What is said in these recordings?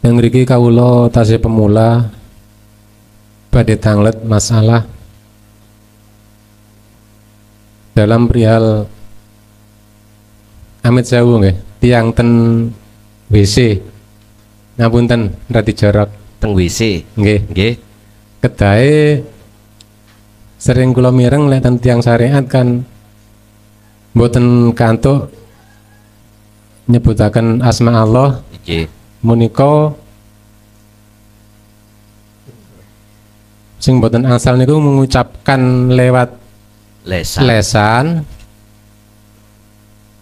Yang mriki kawula tasih pemula badhe tanglet masalah dalam perihal amit sewu nggih, tiyang ten WC. Ngapunten radi jarak teng WC. nggih. Nggih. Kedahe sering kula mireng lek ten tiyang syariat kan mboten kantuk nyebutaken asma Allah. Nggih. Menika sing mboten asal niku mengucapkan lewat lesan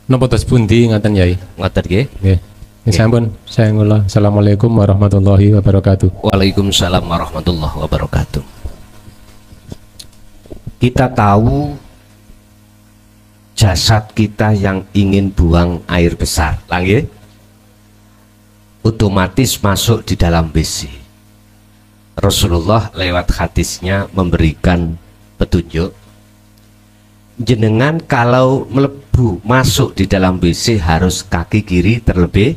napa tos pundi ngaten Yai? Ngoten nggih. Nggih. Nggih sampun, saya ngula. Assalamualaikum warahmatullahi wabarakatuh. Waalaikumsalam warahmatullahi wabarakatuh. Kita tahu jasad kita yang ingin buang air besar, lah nggih, otomatis masuk di dalam WC. Rasulullah lewat hadisnya memberikan petunjuk, jenengan kalau melebu masuk di dalam WC harus kaki kiri terlebih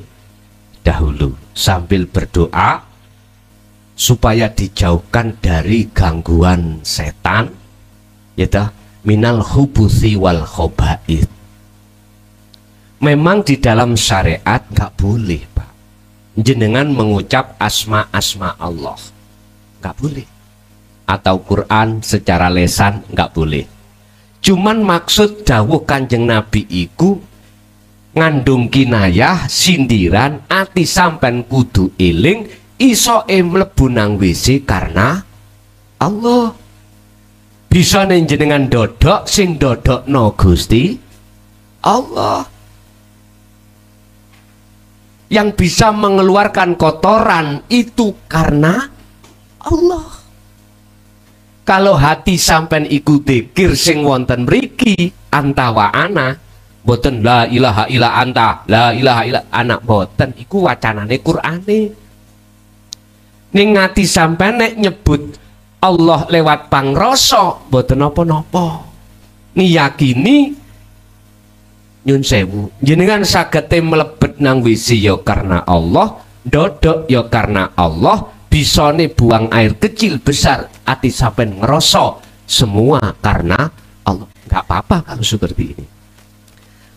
dahulu sambil berdoa supaya dijauhkan dari gangguan setan, yaitu minal hubuthi wal khobaith. Memang di dalam syariat nggak boleh Pak jenengan mengucap asma-asma Allah, nggak boleh, atau Quran secara lesan nggak boleh. Cuman maksud dawuh Kanjeng Nabi iku ngandung kinayah sindiran ati sampean kudu eling iso mlebu nang WC karena Allah. Bisa jenengan dodok sing dodokno Gusti Allah. Yang bisa mengeluarkan kotoran itu karena Allah. Kalau hati sampean iku dzikir sing wonten mriki antawa ana boten la ilaha illa anta, la ilaha illa anak boten iku wacanane Qur'ane. Ning ati sampean nek nyebut Allah lewat pangrasa boten napa-napa. Ngiyakini nyun sewu jenengan sagete mlebet nang WC ya karena Allah, dodok ya karena Allah, bisane buang air kecil besar ati sampean ngerasa semua karena Allah. Nggak apa-apa kalau seperti ini.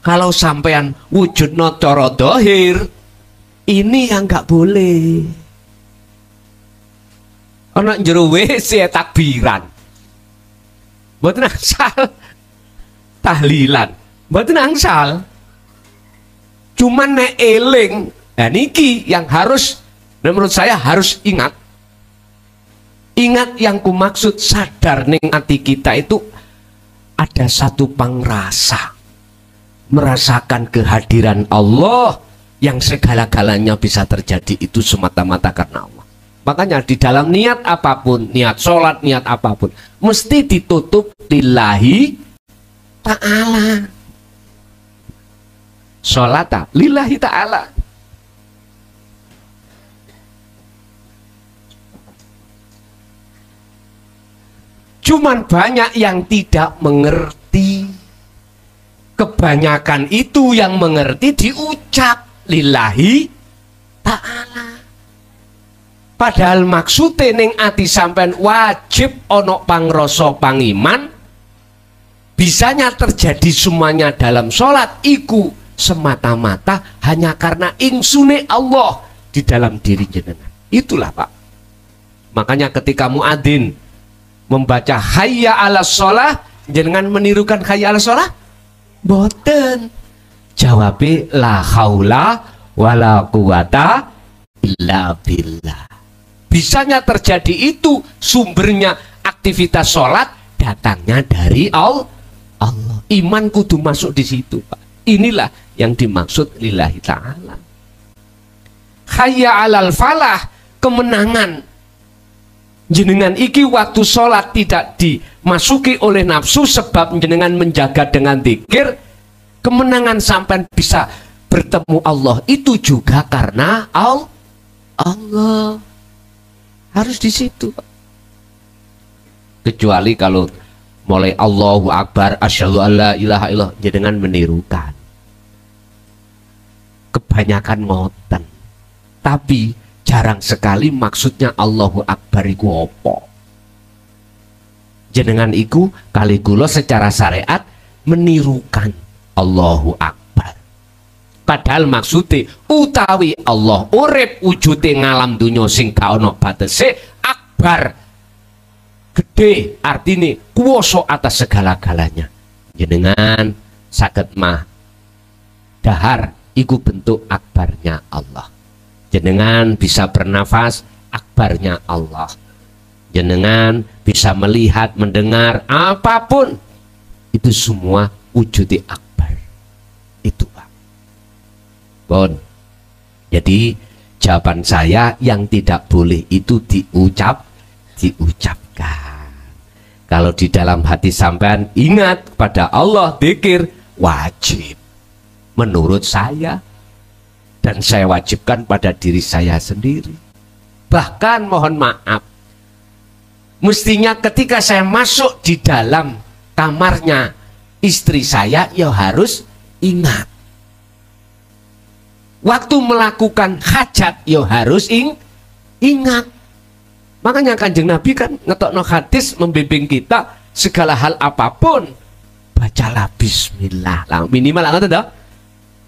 Kalau sampean wujudno cara dohir, ini yang nggak boleh. Ana jero WC takbiran, mboten asal tahlilan, mboten angsal. Cuman nek eling, nah niki yang harus, menurut saya harus ingat. Ingat yang kumaksud sadar ning ati kita itu ada satu pangrasa, merasakan kehadiran Allah yang segala-galanya bisa terjadi itu semata-mata karena Allah. Makanya di dalam niat apapun, niat sholat, niat apapun, mesti ditutup lillahi ta'ala. Sholata lillahi ta'ala. Cuman banyak yang tidak mengerti. Kebanyakan itu yang mengerti diucap lillahi ta'ala. Padahal maksudnya ning ati sampean wajib ono pangrasa pangiman. Bisanya terjadi semuanya dalam sholat iku semata-mata hanya karena insune Allah di dalam diri jenengan. Itulah Pak. Makanya ketika muadzin membaca hayya 'alas shalah, jenengan menirukan hayya 'alas shalah? Boten. Jawabe la haula wala quwata illa billah. Bisanya terjadi itu sumbernya aktivitas sholat datangnya dari Allah. Iman kudu masuk di situ Pak. Inilah yang dimaksud lillahi ta'ala. Hayya 'alal falah, kemenangan. Jenengan iki waktu sholat tidak dimasuki oleh nafsu sebab jenengan menjaga dengan dzikir. Kemenangan sampai bisa bertemu Allah itu juga karena Allah. Harus di situ. Kecuali kalau mulai Allahu Akbar, asyhadu alla ilaha illallah, jenengan menirukan. Kebanyakan ngoten. Tapi jarang sekali maksudnya Allahu Akbar iku apa. Jenengan iku kali kula secara syariat menirukan Allahu Akbar. Padahal maksudnya utawi Allah urip wujude ngalam dunya sing gak ana batese, akbar gede artine kuwasa atas segala-galanya. Jenengan saged mah dahar iku bentuk akbarnya Allah. Jenengan bisa bernafas, akbarnya Allah. Jenengan bisa melihat, mendengar, apapun itu semua wujudi akbar. Itu Pak. Bon. Jadi jawaban saya yang tidak boleh itu diucapkan. Kalau di dalam hati sampean ingat pada Allah, dzikir wajib menurut saya, dan saya wajibkan pada diri saya sendiri. Bahkan mohon maaf, mestinya ketika saya masuk di dalam kamarnya istri saya, ya harus ingat. Waktu melakukan hajat, ya harus ingat. Makanya Kanjeng Nabi kan ngetokno hadis membimbing kita segala hal apapun bacalah bismillah lah, minimal ngoten toh.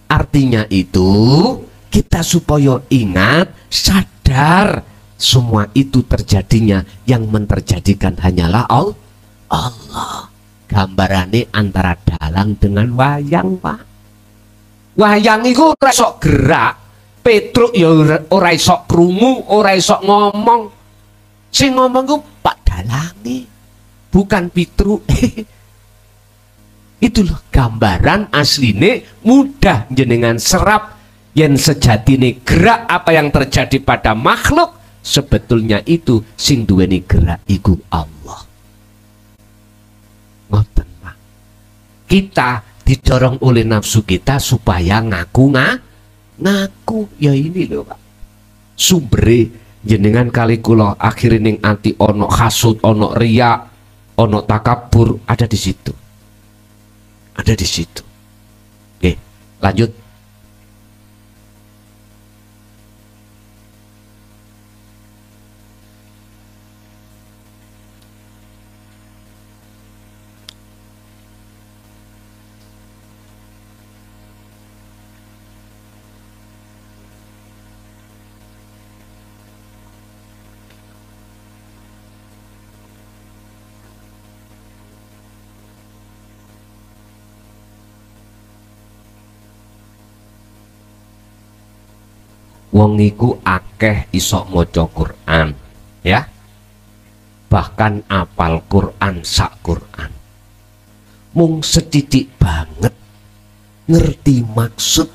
Artinya itu kita supaya ingat, sadar semua itu terjadinya yang menterjadikan hanyalah Allah. Gambarane antara dalang dengan wayang, Pak. Wayang itu ora sok gerak, Petruk ya ora iso krungu, ora iso ngomong. Sing ngomong ku Pak Dalangi, bukan Pitruk. Itu loh gambaran asline mudah jenengan serap yen sejatine gerak apa yang terjadi pada makhluk sebetulnya itu sing duweni gerak iku Allah. Ngoten Pak. Kita didorong oleh nafsu kita supaya ngaku ya ini loh Pak. Sumbere jenengan kali kula akhire ning ati ono hasud, ono riya, ono takabur ada di situ. Ada di situ. Oke, lanjut. Wong iku akeh iso maca Quran, ya. Bahkan apal Quran sak Quran. Mung setitik banget ngerti maksud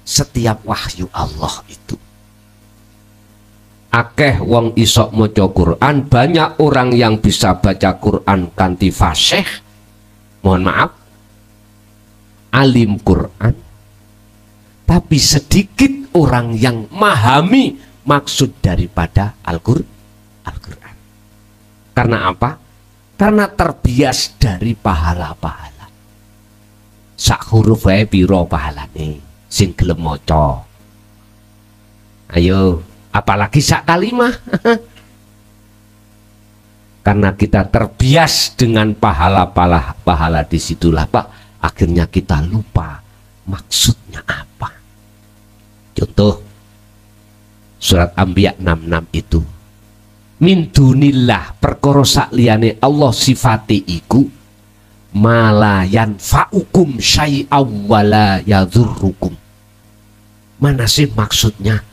setiap wahyu Allah itu. Akeh wong iso maca Quran, banyak orang yang bisa baca Quran kanthi fasih. Mohon maaf, alim Quran. Tapi sedikit orang yang memahami maksud daripada Al-Quran. Karena apa? Karena terbias dari pahala-pahala. Sak huruf wae pira pahalane sing gelem maca. Ayo, apalagi sak kalimah. Karena kita terbias dengan pahala-pahala disitulah Pak, akhirnya kita lupa maksudnya apa. Contoh surat Anbiya 66 itu, min dunillah perkara sakliyane Allah sifate iku malayan fa'ukum syai'aw wala yadhurrukum. Mana sih maksudnya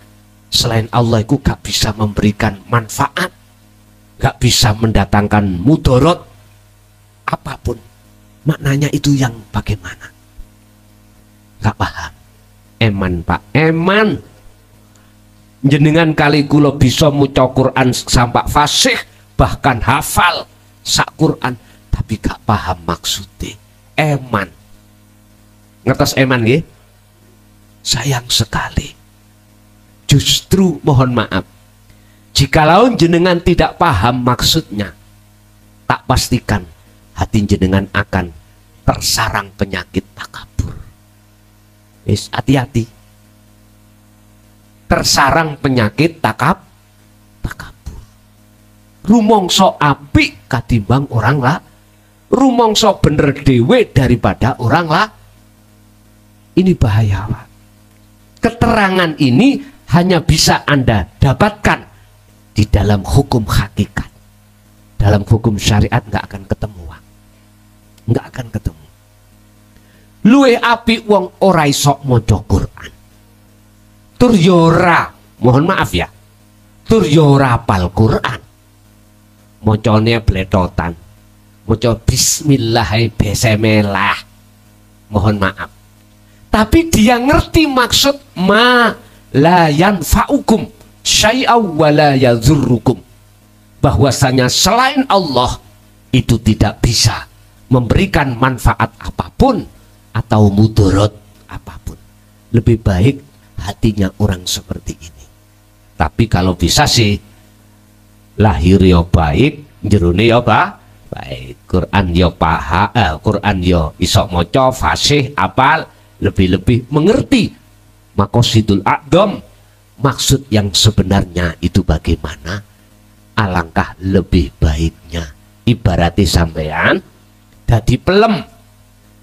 selain Allah itu gak bisa memberikan manfaat, gak bisa mendatangkan mudorot apapun. Maknanya itu yang bagaimana? Gak paham. Eman Pak, eman. Jenengan kali kula bisa maca Quran sampai fasih, bahkan hafal sak Quran, tapi gak paham maksudnya. Eman. Ngertos eman nggih? Sayang sekali. Justru mohon maaf, jikalau jenengan tidak paham maksudnya, tak pastikan hati jenengan akan tersarang penyakit takabur. Hati-hati. tersarang penyakit takabur. Rumangsa apik katimbang orang lah, rumangsa bener dhewe daripada orang lah. Ini bahaya, Pak. Keterangan ini hanya bisa Anda dapatkan di dalam hukum hakikat. Dalam hukum syariat nggak akan ketemu, Pak. Nggak akan ketemu. Luwe apik wong ora iso maca Quran. Tur yora, mohon maaf ya, tur yora apal Quran. Mocone bletotan, moco bismillah besemelah, mohon maaf. Tapi dia ngerti maksud ma la yanfa'ukum syai'aw wa la yadhurrukum, bahwasanya selain Allah itu tidak bisa memberikan manfaat apapun atau mudarat apapun. Lebih baik hatinya orang seperti ini. Tapi kalau bisa sih lahir yo baik, jerone yo baik, Quran yo Quran yo iso maca, fasih, apal, lebih-lebih mengerti maqasidul a'dham, maksud yang sebenarnya itu bagaimana. Alangkah lebih baiknya ibaratnya sampean dadi pelem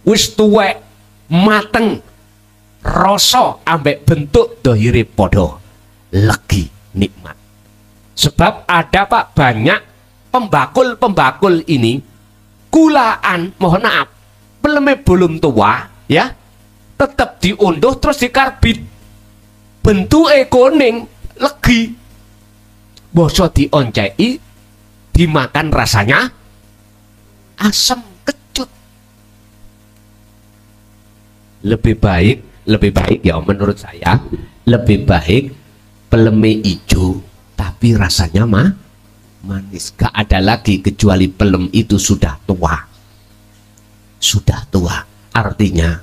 wis tuwek mateng, rasa ambek bentuk dohire podo, legi nikmat. Sebab ada, Pak, banyak pembakul-pembakul ini kulaan, mohon maaf, peleme belum tua ya, tetap diunduh terus dikarbit, bentuke kuning, legi, boso dioncei, dimakan rasanya asam kecut. Lebih baik ya menurut saya, lebih baik peleme ijo tapi rasanya manis. Gak ada lagi kecuali pelem itu sudah tua. Sudah tua. Artinya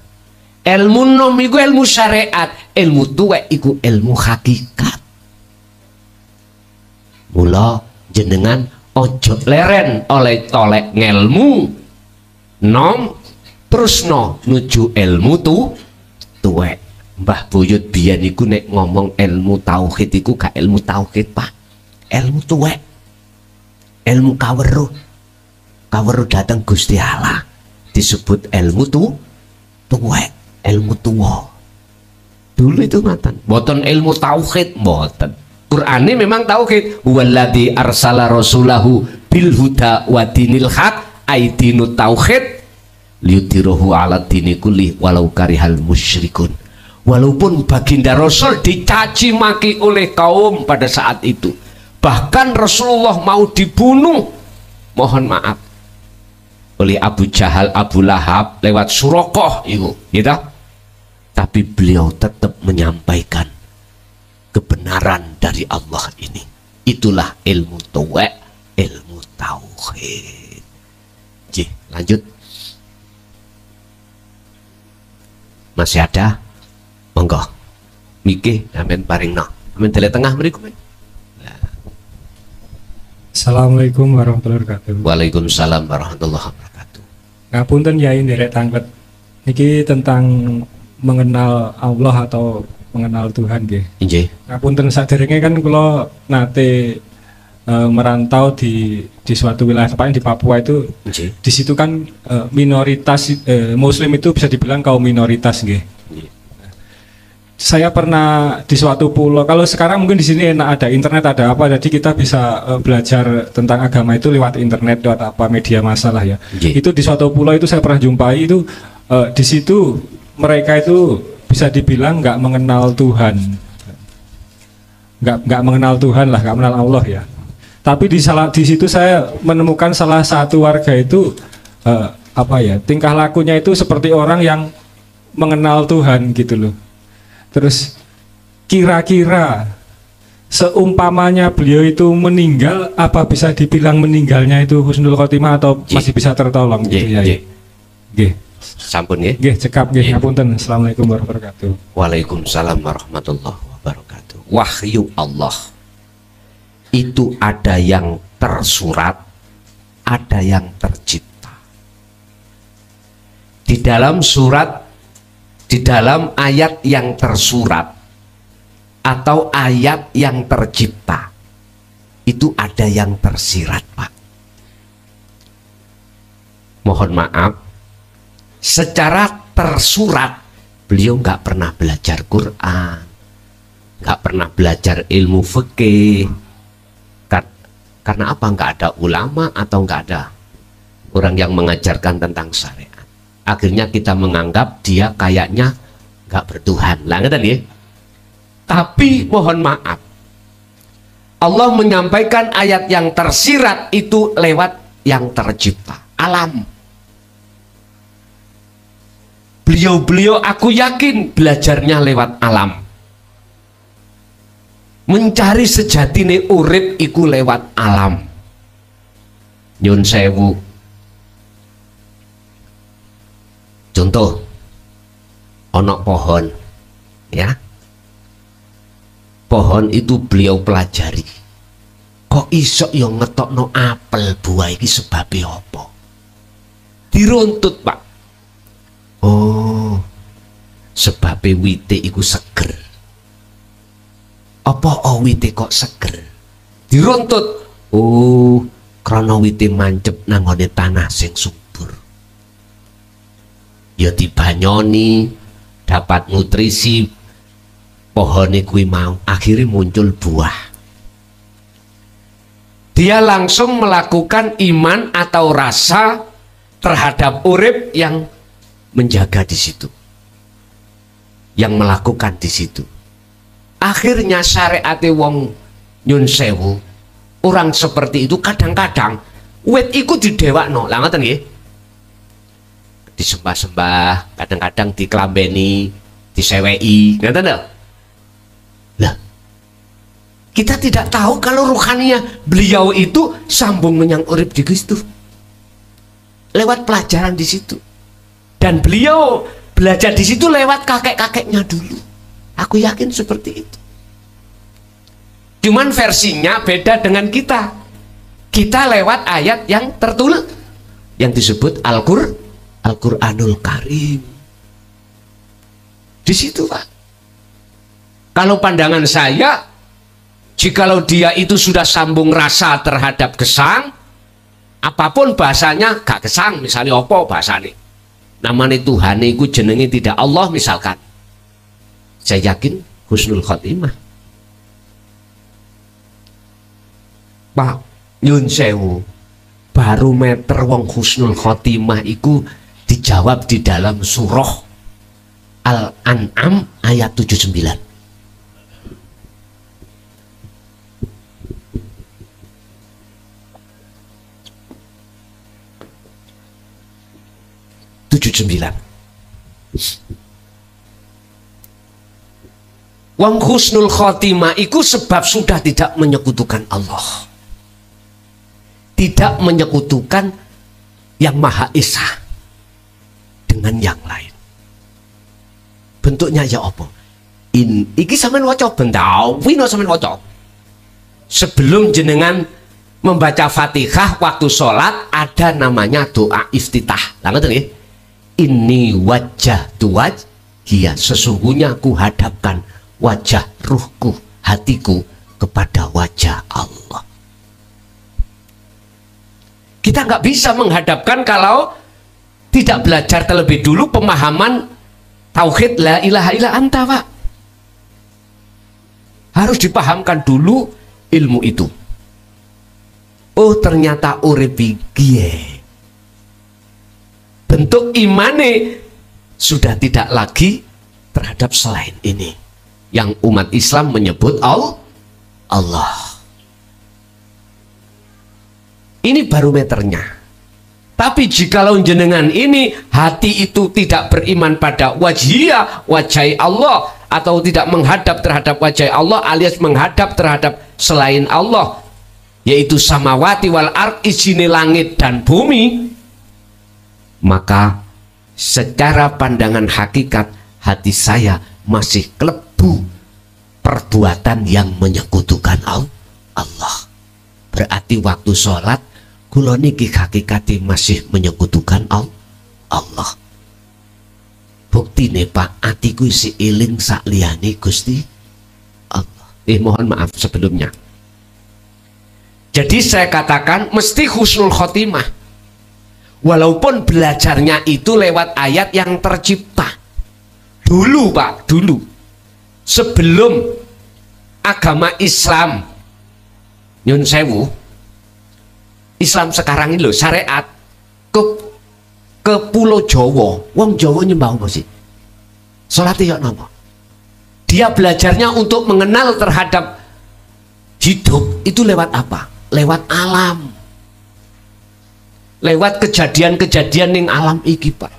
ilmu nom iku ilmu syariat, ilmu tuwek iku ilmu hakikat. Mula jenengan ojo leren oleh tolek ngelmu nom terus no nuju ilmu tuwek. Mbah Buyut biyen iku nek ngomong ilmu tauhid iku gak ilmu tauhid, Pak. Ilmu tuwek. Ilmu kaweruh. Kaweruh datang Gusti Allah disebut ilmu tuwek, ilmu tuwa. Dulu itu ngoten. Mboten ilmu tauhid, mboten. Qur'ane memang tauhid. Walladzi arsala rasulahu bil huda wa dinil haq, aidinu tauhid liyudhirahu ala dini kulli walau karihal musyrikun. Walaupun baginda Rasul dicaci maki oleh kaum pada saat itu, bahkan Rasulullah mau dibunuh, mohon maaf, oleh Abu Jahal, Abu Lahab lewat Surakoh itu, gitu. Tapi beliau tetap menyampaikan kebenaran dari Allah ini. Itulah ilmu tuwek, ilmu tauhid. Ji, lanjut. Masih ada? Monggo. Mikih amen paringno. Amen tele tengah mriku. Assalamualaikum warahmatullahi wabarakatuh. Waalaikumsalam warahmatullahi wabarakatuh. Ngapunten Yai nderek tanglet. Niki tentang mengenal Allah atau mengenal Tuhan nggih. Nggih. Ngapunten saderenge kan kula nate merantau di suatu wilayah tepatnya di Papua itu. Nggih. Di situ kan minoritas Muslim itu bisa dibilang kaum minoritas nggih. Saya pernah di suatu pulau. Kalau sekarang mungkin di sini enak ada internet, ada apa, jadi kita bisa belajar tentang agama itu lewat internet, lewat apa media massa lah ya. Itu di suatu pulau itu saya pernah jumpai itu di situ mereka itu bisa dibilang nggak mengenal Tuhan, nggak mengenal Tuhan lah, nggak mengenal Allah ya. Tapi di situ saya menemukan salah satu warga itu apa ya, tingkah lakunya itu seperti orang yang mengenal Tuhan gitu loh. Terus kira-kira seumpamanya beliau itu meninggal, apa bisa dibilang meninggalnya itu husnul khotimah atau masih bisa tertolong gitu ya? Nggih. Sampun nggih. Nggih, cekap nggih, ngapunten. Assalamualaikum warahmatullahi wabarakatuh. Waalaikumsalam warahmatullahi wabarakatuh. Wahyu Allah itu ada yang tersurat, ada yang tercipta. Di dalam surat, di dalam ayat yang tersurat atau ayat yang tercipta, itu ada yang tersirat, Pak. Mohon maaf, secara tersurat beliau nggak pernah belajar Quran, nggak pernah belajar ilmu fikih. Karena apa? Nggak ada ulama atau nggak ada orang yang mengajarkan tentang syariat. Akhirnya kita menganggap dia kayaknya nggak bertuhan. Lah ngeten nggih. Tapi mohon maaf, Allah menyampaikan ayat yang tersirat itu lewat yang tercipta, alam. Beliau aku yakin belajarnya lewat alam. Mencari sejatine urip iku lewat alam. Nyun sewu. Contoh, ono pohon, ya. Pohon itu beliau pelajari. Kok iso yo ngetokno apel buah iki sebabnya apa? Diruntut, Pak. Oh, sebabnya wite iku seger. Apa wite kok seger? Diruntut. Oh, krana wite mancep nangone tanah sing subur. Ya dibanyoni, dapat nutrisi pohone kuwi mau, akhirnya muncul buah. Dia langsung melakukan iman atau rasa terhadap urip yang menjaga di situ, yang melakukan di situ. Akhirnya syariate wong nyun sewu, orang seperti itu kadang-kadang wit iku didewakno. Lah ngoten nggih. Disembah-sembah, kadang-kadang diklambeni, diseweki, ngoten lho. Lah, kita tidak tahu kalau ruhaninya beliau itu sambung menyang urip di Kristus lewat pelajaran di situ. Dan beliau belajar di situ lewat kakek-kakeknya dulu. Aku yakin seperti itu. Cuman versinya beda dengan kita. Kita lewat ayat yang tertulis, yang disebut Al-Qur'anul Karim. Di situ, Pak. Kalau pandangan saya, jikalau dia itu sudah sambung rasa terhadap gesang, apapun bahasanya gak gesang, misalnya apa bahasanya, namanya Tuhan itu jenenge tidak Allah misalkan, saya yakin husnul khotimah. Pak nyun sewu, barometer wong husnul khotimah itu dijawab di dalam surah Al-An'am ayat 79. Wong husnul khotimah itu sebab sudah tidak menyekutukan Allah, tidak menyekutukan yang Maha Esa dengan yang lain. Bentuknya ya apa? Iki sampean waca bentau, wino sampean waca. Sebelum jenengan membaca Fatihah waktu sholat ada namanya doa iftitah. Lah ngoten nggih. Ini wajah wajhiya, sesungguhnya ku hadapkan wajah ruhku, hatiku kepada wajah Allah. Kita nggak bisa menghadapkan kalau tidak belajar terlebih dulu pemahaman tauhid la ilaha illa anta, Pak. Harus dipahamkan dulu ilmu itu. Oh, ternyata urip iki bentuk imane sudah tidak lagi terhadap selain ini, yang umat Islam menyebut Allah. Ini barometernya. Tapi jikalau jenengan ini hati itu tidak beriman pada wajhiyah, wajah Allah, atau tidak menghadap terhadap wajah Allah alias menghadap terhadap selain Allah, yaitu samawati wal ard, isine langit dan bumi, maka secara pandangan hakikat hati saya masih kelebu perbuatan yang menyekutukan Allah. Berarti waktu sholat kula niki hakikati masih menyekutukan Allah. Bukti nih Pak, atiku isi iling sak liyane Gusti Allah. Mohon maaf sebelumnya. Jadi saya katakan mesti husnul khotimah. Walaupun belajarnya itu lewat ayat yang tercipta. Dulu Pak, dulu. Sebelum agama Islam, nyun sewu, Islam sekarang ini loh, syariat ke Pulau Jawa, wong Jawa nyembah apa sih? Sholatnya yuk napa? Dia belajarnya untuk mengenal terhadap hidup itu lewat apa? Lewat alam, lewat kejadian-kejadian yang alam iki Pak.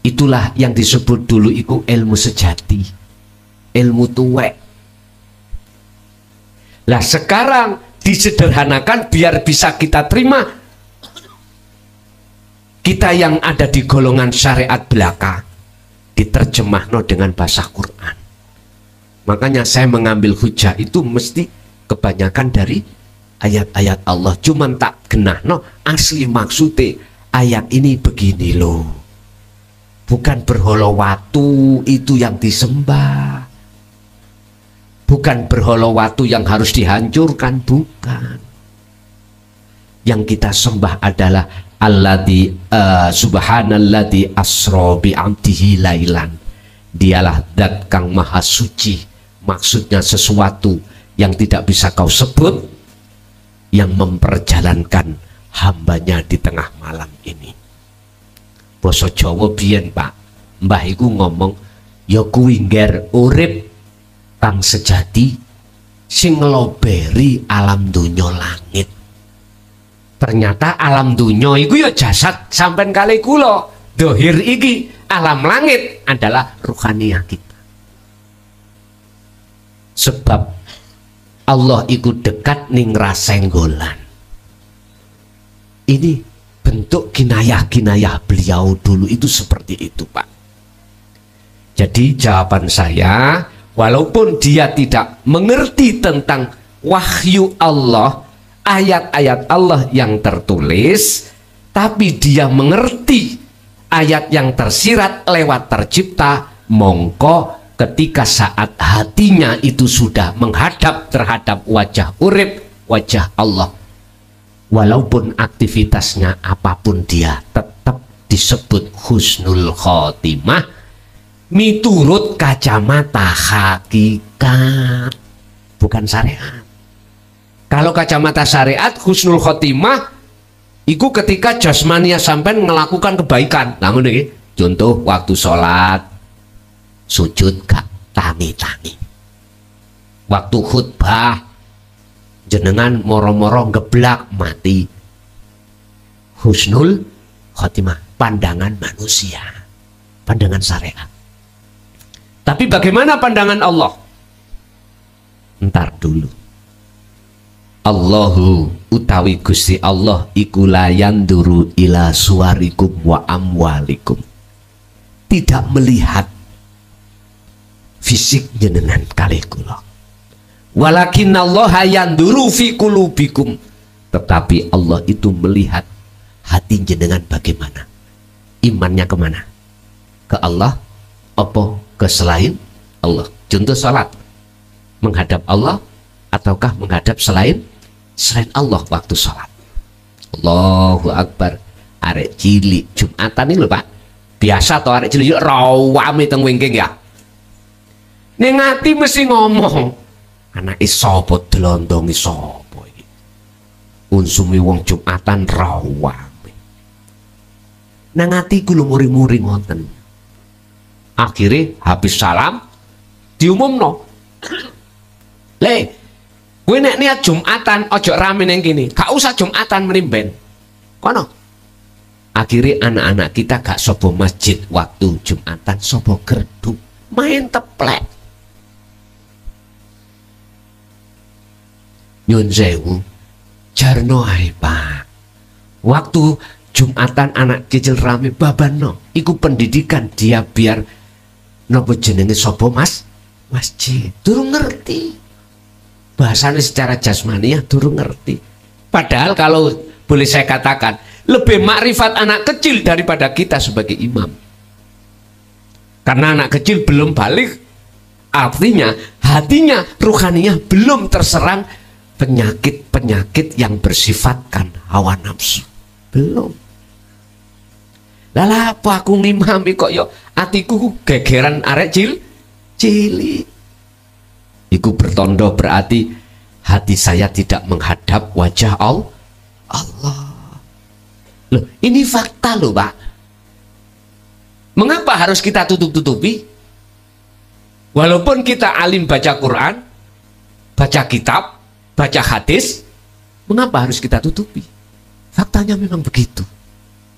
Itulah yang disebut dulu itu ilmu sejati, ilmu tuwek. Lah sekarang disederhanakan biar bisa kita terima. Kita yang ada di golongan syariat belaka diterjemahno dengan bahasa Quran. Makanya saya mengambil hujah itu mesti kebanyakan dari ayat-ayat Allah. Cuman tak genahno asli maksudnya ayat ini begini loh. Bukan berhala watu itu yang disembah. Bukan berhala watu yang harus dihancurkan, bukan. Yang kita sembah adalah alladzi subhanalladzi asra bi 'abdihi lailan. Dialah zat kang maha suci. Maksudnya sesuatu yang tidak bisa kau sebut, yang memperjalankan hambanya di tengah malam ini. Basa Jawa biyen Pak, mbah iku ngomong, ya kuwi ngger urip kang sejati sing ngloberi alam dunya langit. Ternyata alam dunya iku ya jasad sampean kali kula. Dohir iki alam langit adalah ruhaniyah kita. Sebab Allah iku dekat ning rasenggolan. Ini bentuk kinayah-kinayah beliau dulu itu seperti itu Pak. Jadi jawaban saya, walaupun dia tidak mengerti tentang wahyu Allah, ayat-ayat Allah yang tertulis, tapi dia mengerti ayat yang tersirat lewat tercipta, mongko ketika saat hatinya itu sudah menghadap terhadap wajah urip, wajah Allah, walaupun aktivitasnya apapun dia tetap disebut husnul khotimah miturut kacamata hakikat, bukan syariat. Kalau kacamata syariat husnul khotimah iku ketika jasmania sampai melakukan kebaikan. Namun ini contoh waktu sholat sujud gak tangi-tangi, waktu khutbah jenengan moro-moro geblak mati, husnul khotimah, pandangan manusia, pandangan syariat. Tapi bagaimana pandangan Allah? Ntar dulu. Allahu utawi Gusti Allah iku layan duru ila suwarikum wa amwalikum, tidak melihat fisik jenengan kali kula. Walakin Allah yanduru fi qulubikum, tetapi Allah itu melihat hati jenengan bagaimana, imannya kemana, ke Allah apa ke selain Allah. Contoh salat, menghadap Allah ataukah menghadap selain Allah waktu salat. Allahu Akbar. Arek cilik Jumatan ini lho Pak, biasa toh arek cilik rawame teng wingking ya. Ning ati mesti ngomong, anake sapa delondongi sapa iki. Unsumi wong Jumatan rawame. Nang ati ku muri-muri ngoten. Akhirnya habis salam diumumno. Le, kowe nek niat Jumatan ojo rame neng kene. Gak usah Jumatan mrimben. Kono. Akhirnya anak-anak kita gak sobo masjid waktu Jumatan, sobo gerdu, main teplek. Nyun sewu, jarno ae Pak. Waktu Jumatan anak kecil rame babano, iku pendidikan dia biar nopo jenenge sopo masjid. Durung ngerti. Bahasanya secara jasmaniah durung ngerti. Padahal kalau boleh saya katakan, lebih makrifat anak kecil daripada kita sebagai imam. Karena anak kecil belum balik, Artinya hatinya, ruhaninya belum terserang penyakit-penyakit yang bersifatkan hawa nafsu. Belum. Lala apa aku ngimami kok yo atiku gegeran arek cilik. Iku bertondo berarti hati saya tidak menghadap wajah Allah. Loh, ini fakta loh, Pak. Mengapa harus kita tutup-tutupi? Walaupun kita alim baca Quran, baca kitab, baca hadis, mengapa harus kita tutupi? Faktanya memang begitu.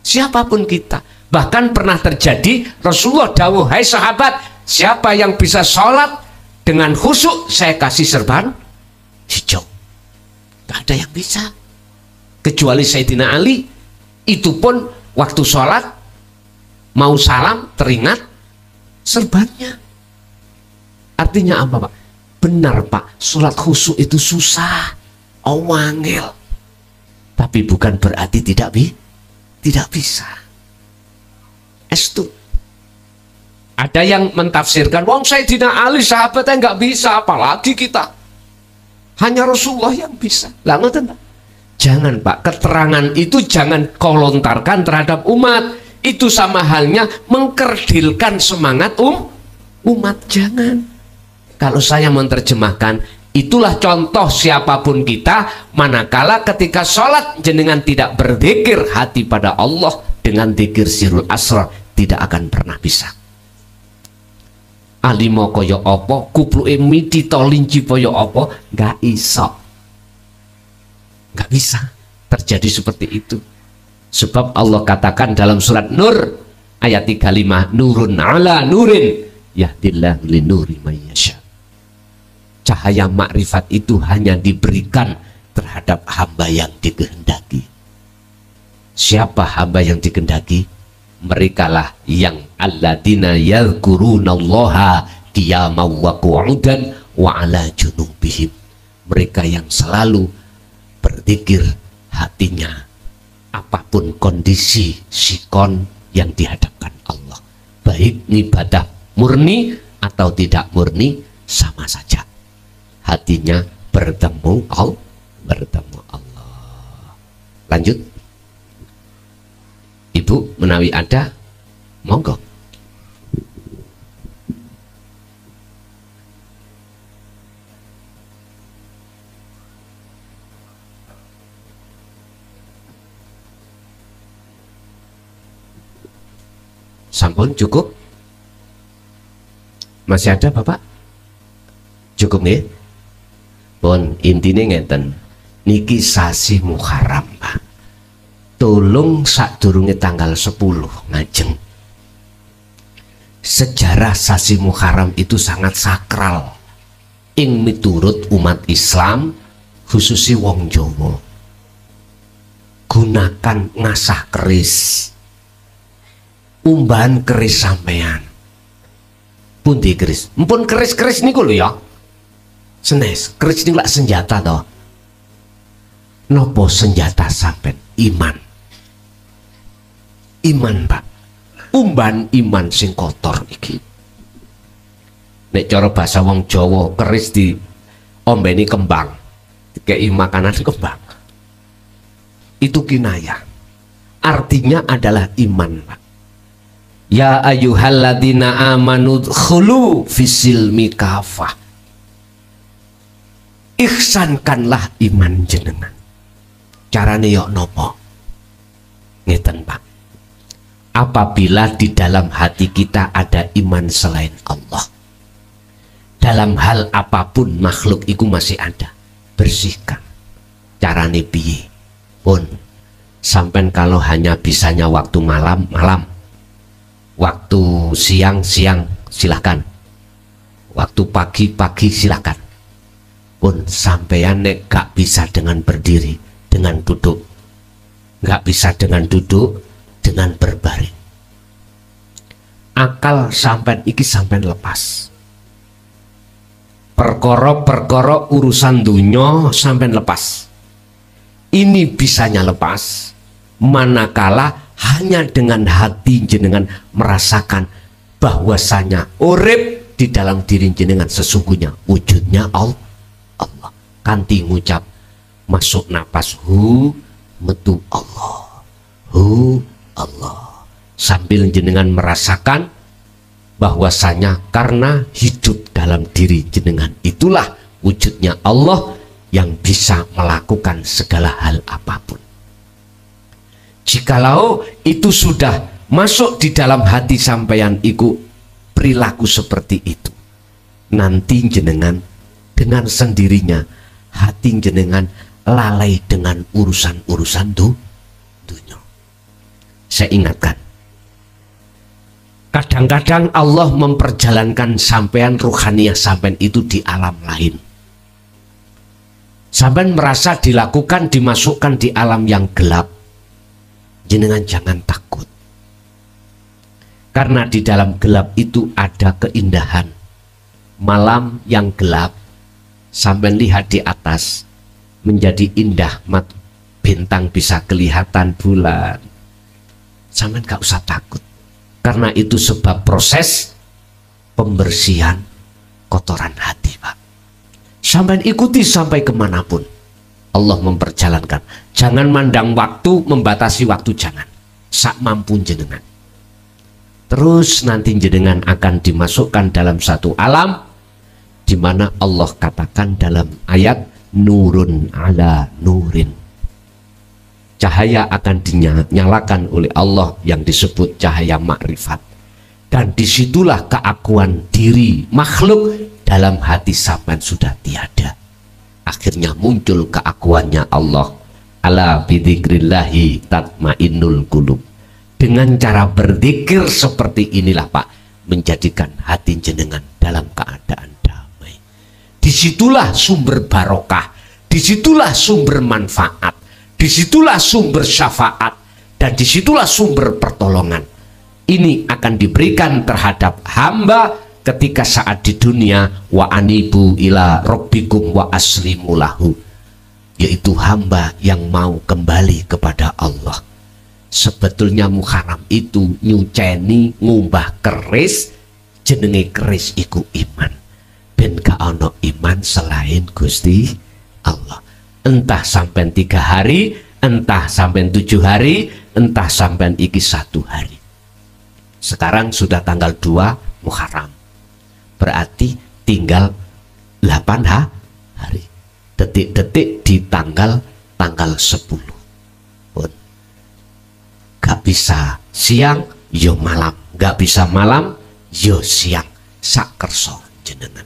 Siapapun kita. Bahkan pernah terjadi Rasulullah dawuh, hai sahabat, siapa yang bisa sholat dengan khusyuk, saya kasih serban hijau. Gak ada yang bisa. Kecuali Sayyidina Ali. Itu pun waktu sholat, mau salam, teringat serbannya. Artinya apa, Pak? Benar, Pak, sholat khusyuk itu susah, wangil. Tapi bukan berarti tidak bisa. Estu. Ada yang mentafsirkan, wong Sayyidina Ali sahabatnya nggak bisa, apalagi kita. Hanya Rasulullah yang bisa. Lah ngoten, Pak. Jangan, Pak, keterangan itu jangan kau lontarkan terhadap umat. Itu sama halnya mengkerdilkan semangat umat. Jangan. Kalau saya menerjemahkan, itulah contoh siapapun kita, manakala ketika sholat jenengan tidak berzikir hati pada Allah dengan zikir sirul asrar, tidak akan pernah bisa. Alimo koyo opo, kupluke miti tolinci koyo opo, gak iso. Gak bisa terjadi seperti itu. Sebab Allah katakan dalam surat Nur ayat 35, nurun ala nurin yahdillahu linuri mayyasha. Cahaya makrifat itu hanya diberikan terhadap hamba yang dikehendaki. Siapa hamba yang dikehendaki? Merekalah yang alladzina yadhkurunallaha qiyaman wa qu'udan wa ala junubihim. Mereka yang selalu berzikir hatinya apapun kondisi sikon yang dihadapkan Allah. Baik ibadah murni atau tidak murni, sama saja. Hatinya bertemu Allah. Lanjut. Ibu menawi ada, monggo. Sampun cukup? Masih ada, Bapak? Cukup nih? Pun intinya ngeten, niki sasi Muharram, Pak. Tolong sadurunge tanggal 10 ngajeng. Sejarah sasi Muharram itu sangat sakral ing miturut umat Islam, khususi wong Jawa. Gunakan ngasah keris, umbahan keris sampean. Pundi keris? Mpun keris-keris niku lho ya. Senes, keris niku lak senjata toh. Nopo senjata sampean? Iman. Iman, Pak. Umbahan iman sing kotor iki. Nek cara bahasa wong Jawa, keris di ombeni kembang. Dikei makanan kembang. Itu kinayah. Artinya adalah iman, Pak. Ya ayyuhalladzina amanu khulu fisilmi kafah. Ihsankanlah iman jenengan. Carane yok nopo? Ngeten, Pak. Apabila di dalam hati kita ada iman selain Allah, dalam hal apapun makhluk itu masih ada, bersihkan. Carane piye? Pun sampai kalau hanya bisanya waktu malam, waktu siang, silahkan. Waktu pagi, silahkan. Pun sampean nek gak bisa dengan berdiri, dengan duduk. Gak bisa dengan duduk, dengan berbaring. Akal sampean iki sampean lepas. Perkara-perkara urusan dunya sampean lepas. Ini bisanya lepas manakala hanya dengan hati jenengan merasakan bahwasanya urip di dalam diri jenengan sesungguhnya wujudnya Allah. Kanti ngucap masuk napas hu, metu Allah, hu Allah, sambil jenengan merasakan bahwasanya karena hidup dalam diri jenengan itulah wujudnya Allah yang bisa melakukan segala hal apapun. Jikalau itu sudah masuk di dalam hati sampeyan iku perilaku seperti itu, nanti jenengan dengan sendirinya hati jenengan lalai dengan urusan-urusan dunia. Saya ingatkan, kadang-kadang Allah memperjalankan sampean ruhaniyah sampean itu di alam lain. Sampean merasa dilakukan, dimasukkan di alam yang gelap. Jenengan jangan takut. Karena di dalam gelap itu ada keindahan. Malam yang gelap, sampean lihat di atas, menjadi indah, bintang bisa kelihatan, bulan. Sampean gak usah takut. Karena itu sebab proses pembersihan kotoran hati, Pak. Sampai ikuti sampai kemanapun Allah memperjalankan. Jangan mandang waktu, membatasi waktu, jangan. Sak mampu jenengan. Terus nanti jenengan akan dimasukkan dalam satu alam di mana Allah katakan dalam ayat nurun ala nurin. Cahaya akan dinyalakan oleh Allah yang disebut cahaya makrifat. Dan disitulah keakuan diri makhluk dalam hati sampean sudah tiada. Akhirnya muncul keakuannya Allah. Ala bidzikrillahi tatmainnul qulub. Dengan cara berzikir seperti inilah Pak, menjadikan hati jenengan dalam keadaan damai. Disitulah sumber barokah, disitulah sumber manfaat, disitulah sumber syafaat, dan disitulah sumber pertolongan. Ini akan diberikan terhadap hamba ketika saat di dunia, wa anibu ila rabbikum wa aslimu lahu, yaitu hamba yang mau kembali kepada Allah. Sebetulnya Muharram itu nyuceni ngubah keris, jenenge keris iku iman. Ben gak ono iman selain Gusti Allah. Entah sampai 3 hari, entah sampai 7 hari, entah sampai iki 1 hari. Sekarang sudah tanggal 2 Muharram. Berarti tinggal 8 hari. Detik-detik di tanggal 10. Gak bisa siang, yo malam. Gak bisa malam, yo siang. Sak kerso jenengan.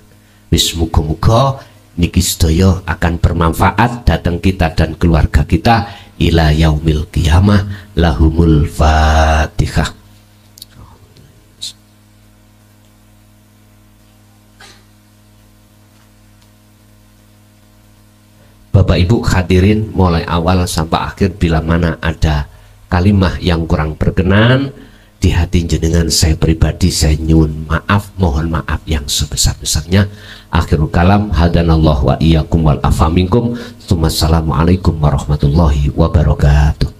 Wis muga-muga niki sedaya akan bermanfaat datang kita dan keluarga kita ila yaumil qiyamah. Lahumul Fatihah. Bapak Ibu hadirin, mulai awal sampai akhir bila mana ada kalimah yang kurang berkenan di hati jenengan, saya pribadi saya nyuwun maaf, mohon maaf yang sebesar-besarnya. Akhirul kalam, hadanallahu wa iyyakum wal afa minkum. Assalamualaikum warahmatullahi wabarakatuh.